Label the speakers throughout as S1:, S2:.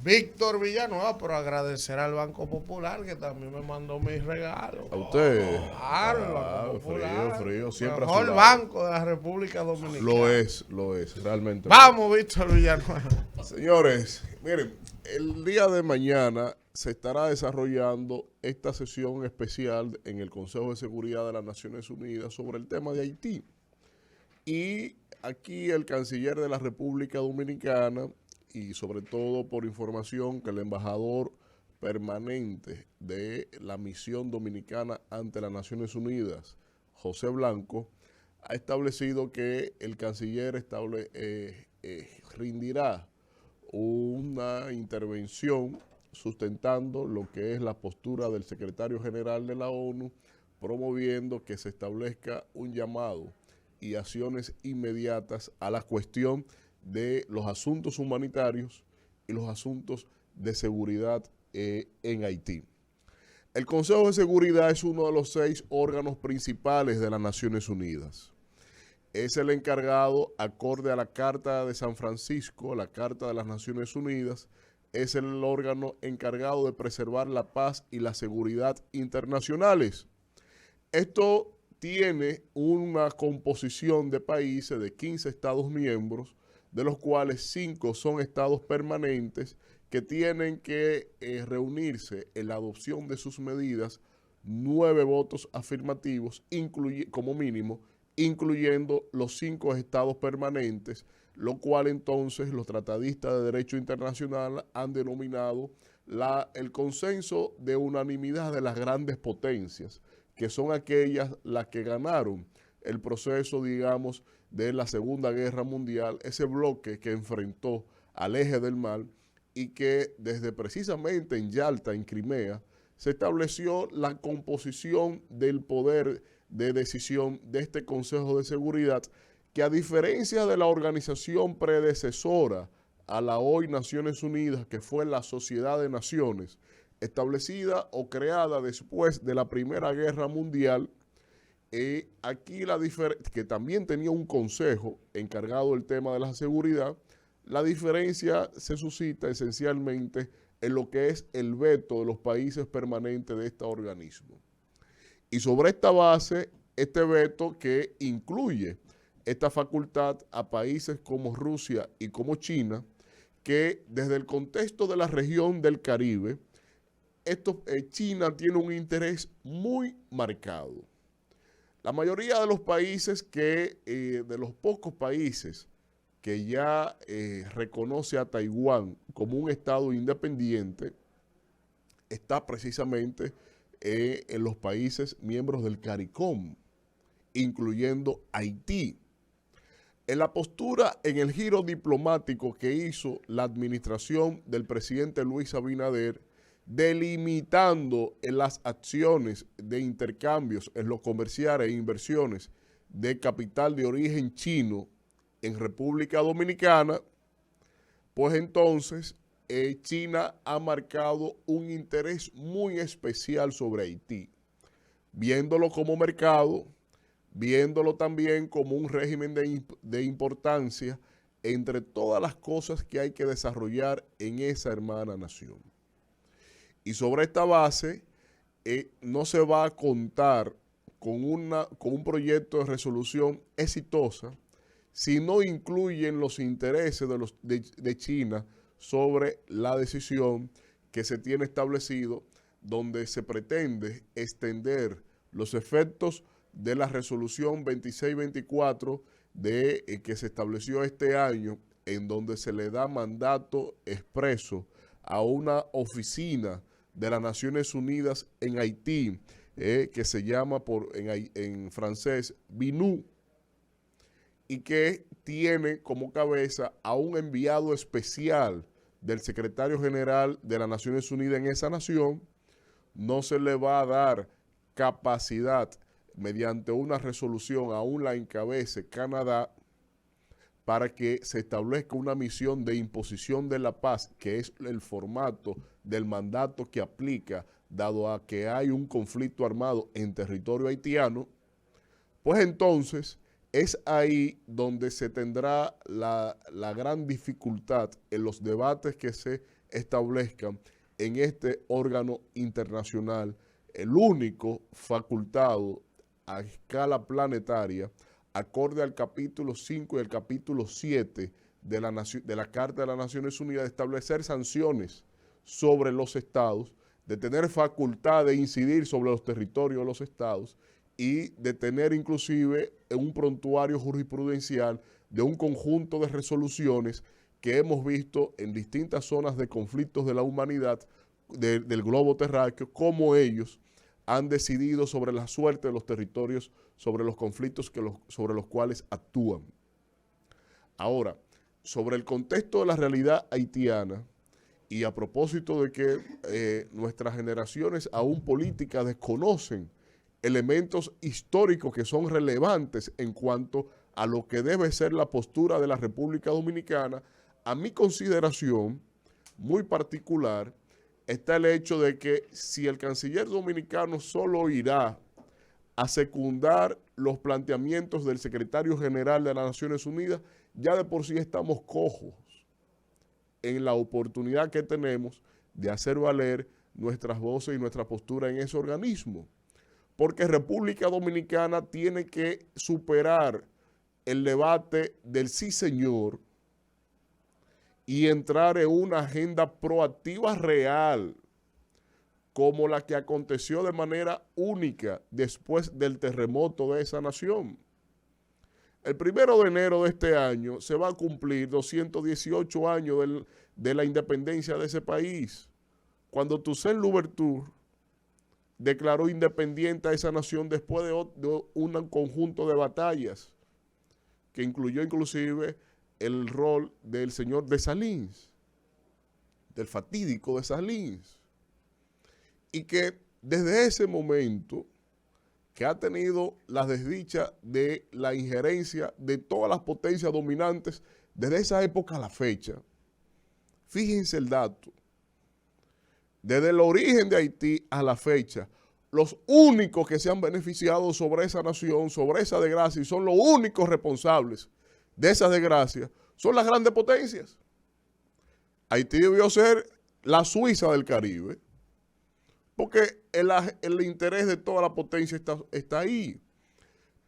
S1: Víctor Villanueva, pero agradecer al Banco Popular que también me mandó mis regalos.
S2: A usted.
S1: Claro, el Banco
S2: Frío,
S1: Popular.
S2: frío, siempre a su
S1: Mejor
S2: lado.
S1: banco de la República Dominicana.
S2: Lo es, realmente lo es.
S1: Vamos, Víctor Villanueva.
S2: Señores, miren, el día de mañana se estará desarrollando esta sesión especial en el Consejo de Seguridad de las Naciones Unidas sobre el tema de Haití. Y aquí el canciller de la República Dominicana, y sobre todo por información que el embajador permanente de la misión dominicana ante las Naciones Unidas, José Blanco, ha establecido que el canciller rendirá una intervención sustentando lo que es la postura del secretario general de la ONU, promoviendo que se establezca un llamado y acciones inmediatas a la cuestión de los asuntos humanitarios y los asuntos de seguridad en Haití. El Consejo de Seguridad es uno de los 6 órganos principales de las Naciones Unidas. Es el encargado, acorde a la Carta de San Francisco, la Carta de las Naciones Unidas, es el órgano encargado de preservar la paz y la seguridad internacionales. Esto tiene una composición de países de 15 estados miembros, de los cuales 5 son estados permanentes que tienen que reunirse en la adopción de sus medidas, 9 votos afirmativos como mínimo, incluyendo los 5 estados permanentes, lo cual entonces los tratadistas de derecho internacional han denominado el consenso de unanimidad de las grandes potencias, que son aquellas las que ganaron el proceso, digamos, de la Segunda Guerra Mundial, ese bloque que enfrentó al eje del mal y que desde precisamente en Yalta, en Crimea, se estableció la composición del poder de decisión de este Consejo de Seguridad, que a diferencia de la organización predecesora a la hoy Naciones Unidas, que fue la Sociedad de Naciones, establecida o creada después de la Primera Guerra Mundial, aquí que también tenía un consejo encargado del tema de la seguridad, la diferencia se suscita esencialmente en lo que es el veto de los países permanentes de este organismo. Y sobre esta base, este veto que incluye esta facultad a países como Rusia y como China, que desde el contexto de la región del Caribe, China tiene un interés muy marcado. La mayoría de los países de los pocos países que ya reconoce a Taiwán como un estado independiente, está precisamente en los países miembros del CARICOM, incluyendo Haití. En la postura, en el giro diplomático que hizo la administración del presidente Luis Abinader, delimitando en las acciones de intercambios en los comerciales e inversiones de capital de origen chino en República Dominicana, pues entonces China ha marcado un interés muy especial sobre Haití, viéndolo como mercado, viéndolo también como un régimen de importancia entre todas las cosas que hay que desarrollar en esa hermana nación. Y sobre esta base, no se va a contar con un proyecto de resolución exitosa si no incluyen los intereses de China sobre la decisión que se tiene establecido, donde se pretende extender los efectos de la resolución 2624 que se estableció este año, en donde se le da mandato expreso a una oficina de las Naciones Unidas en Haití, que se llama en francés BINU, y que tiene como cabeza a un enviado especial del secretario general de las Naciones Unidas en esa nación. No se le va a dar capacidad mediante una resolución, aún la encabece Canadá, para que se establezca una misión de imposición de la paz, que es el formato del mandato que aplica, dado a que hay un conflicto armado en territorio haitiano. Pues entonces es ahí donde se tendrá la gran dificultad en los debates que se establezcan en este órgano internacional, el único facultado a escala planetaria, acorde al capítulo 5 y el capítulo 7 de la Carta de las Naciones Unidas, de establecer sanciones sobre los estados, de tener facultad de incidir sobre los territorios de los estados y de tener inclusive un prontuario jurisprudencial de un conjunto de resoluciones que hemos visto en distintas zonas de conflictos de la humanidad del globo terráqueo, cómo ellos han decidido sobre la suerte de los territorios, sobre los conflictos sobre los cuales actúan. Ahora, sobre el contexto de la realidad haitiana, y a propósito de que nuestras generaciones aún políticas desconocen elementos históricos que son relevantes en cuanto a lo que debe ser la postura de la República Dominicana, a mi consideración muy particular está el hecho de que si el canciller dominicano solo irá a secundar los planteamientos del secretario general de las Naciones Unidas, ya de por sí estamos cojos en la oportunidad que tenemos de hacer valer nuestras voces y nuestra postura en ese organismo. Porque República Dominicana tiene que superar el debate del sí señor y entrar en una agenda proactiva real, como la que aconteció de manera única después del terremoto de esa nación. El 1 de enero de este año se va a cumplir 218 años de la independencia de ese país, cuando Toussaint Louverture declaró independiente a esa nación después de un conjunto de batallas que incluyó inclusive el rol del señor Dessalines, del fatídico Dessalines, y que desde ese momento que ha tenido la desdicha de la injerencia de todas las potencias dominantes desde esa época a la fecha. Fíjense el dato. Desde el origen de Haití a la fecha, los únicos que se han beneficiado sobre esa nación, sobre esa desgracia, y son los únicos responsables de esa desgracia, son las grandes potencias. Haití debió ser la Suiza del Caribe, porque el interés de toda la potencia está ahí.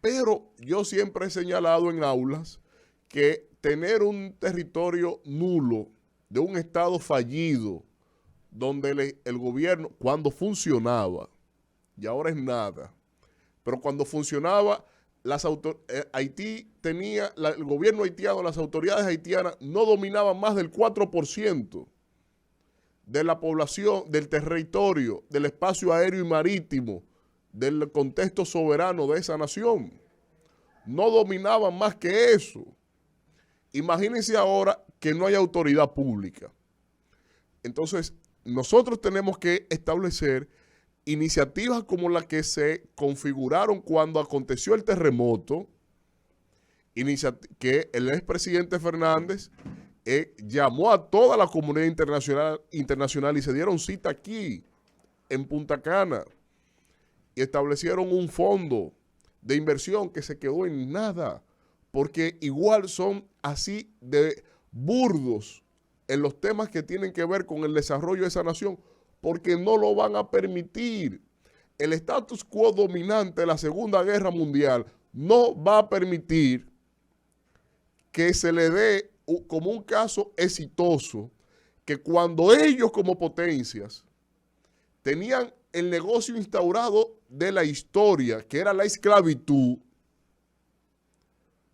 S2: Pero yo siempre he señalado en aulas que tener un territorio nulo de un estado fallido, donde el gobierno, cuando funcionaba, y ahora es nada, pero cuando funcionaba, Haití tenía, el gobierno haitiano, las autoridades haitianas no dominaban más del 4% de la población, del territorio, del espacio aéreo y marítimo, del contexto soberano de esa nación. No dominaban más que eso. Imagínense ahora que no hay autoridad pública. Entonces, nosotros tenemos que establecer iniciativas como las que se configuraron cuando aconteció el terremoto, que el expresidente Fernández llamó a toda la comunidad internacional y se dieron cita aquí, en Punta Cana, y establecieron un fondo de inversión que se quedó en nada, porque igual son así de burdos en los temas que tienen que ver con el desarrollo de esa nación, porque no lo van a permitir. El status quo dominante de la Segunda Guerra Mundial no va a permitir que se le dé como un caso exitoso, que cuando ellos como potencias tenían el negocio instaurado de la historia, que era la esclavitud,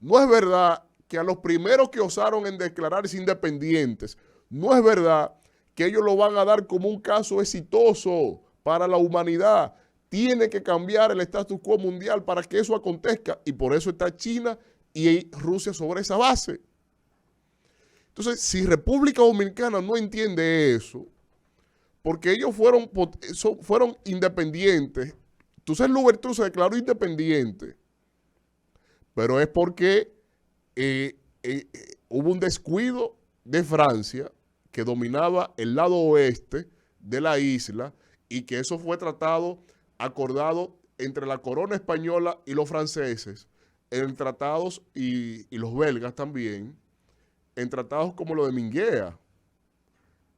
S2: no es verdad que a los primeros que osaron en declararse independientes, no es verdad que ellos lo van a dar como un caso exitoso para la humanidad. Tiene que cambiar el status quo mundial para que eso acontezca, y por eso está China y Rusia sobre esa base. Entonces, si República Dominicana no entiende eso, porque ellos fueron independientes, Toussaint Louverture se declaró independiente, pero es porque hubo un descuido de Francia que dominaba el lado oeste de la isla, y que eso fue acordado entre la corona española y los franceses, en tratados, y los belgas también, en tratados como lo de Minguea,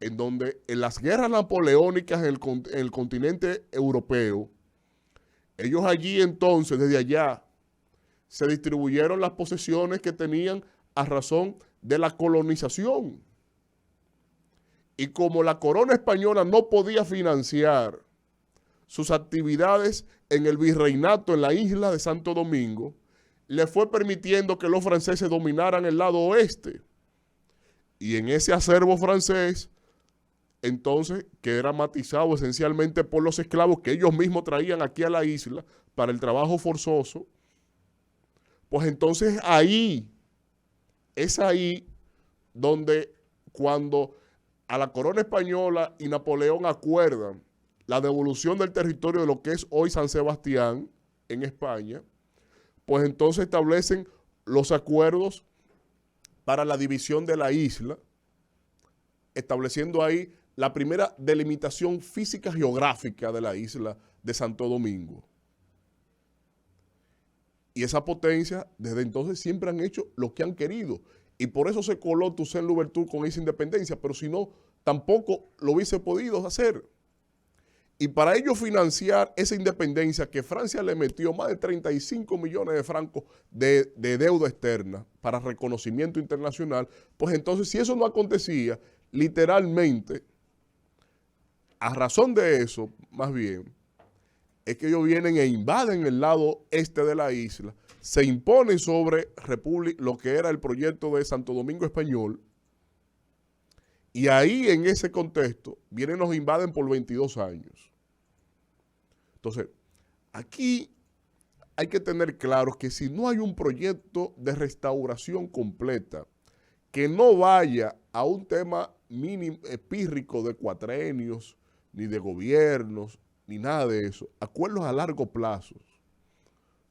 S2: en donde en las guerras napoleónicas en el continente europeo, ellos allí entonces, desde allá, se distribuyeron las posesiones que tenían a razón de la colonización. Y como la corona española no podía financiar sus actividades en el virreinato en la isla de Santo Domingo, le fue permitiendo que los franceses dominaran el lado oeste. Y en ese acervo francés, entonces, que era matizado esencialmente por los esclavos que ellos mismos traían aquí a la isla para el trabajo forzoso, pues entonces es ahí donde cuando a la corona española y Napoleón acuerdan la devolución del territorio de lo que es hoy San Sebastián en España, pues entonces establecen los acuerdos para la división de la isla, estableciendo ahí la primera delimitación física geográfica de la isla de Santo Domingo. Y esa potencia, desde entonces, siempre han hecho lo que han querido. Y por eso se coló Toussaint Louverture con esa independencia, pero si no, tampoco lo hubiese podido hacer. Y para ello financiar esa independencia que Francia le metió más de 35 millones de francos de deuda externa para reconocimiento internacional, pues entonces si eso no acontecía, literalmente, a razón de eso, más bien, es que ellos vienen e invaden el lado este de la isla, se imponen sobre lo que era el proyecto de Santo Domingo Español, y ahí en ese contexto vienen y nos invaden por 22 años. Entonces, aquí hay que tener claro que si no hay un proyecto de restauración completa que no vaya a un tema mínimo, pírrico de cuatrenios, ni de gobiernos, ni nada de eso, acuerdos a largo plazo,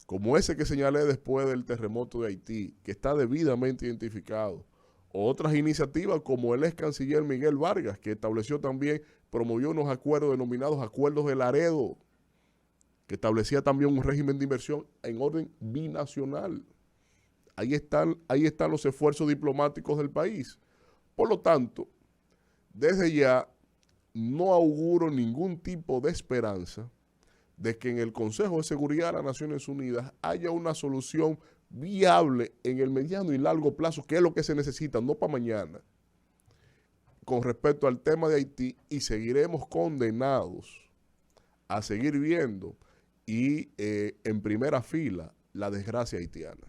S2: como ese que señalé después del terremoto de Haití, que está debidamente identificado, o otras iniciativas como el ex canciller Miguel Vargas, que estableció también, promovió unos acuerdos denominados Acuerdos de Laredo, que establecía también un régimen de inversión en orden binacional. Ahí están los esfuerzos diplomáticos del país. Por lo tanto, desde ya no auguro ningún tipo de esperanza de que en el Consejo de Seguridad de las Naciones Unidas haya una solución viable en el mediano y largo plazo, que es lo que se necesita, no para mañana, con respecto al tema de Haití, y seguiremos condenados a seguir viendo y en primera fila la desgracia haitiana.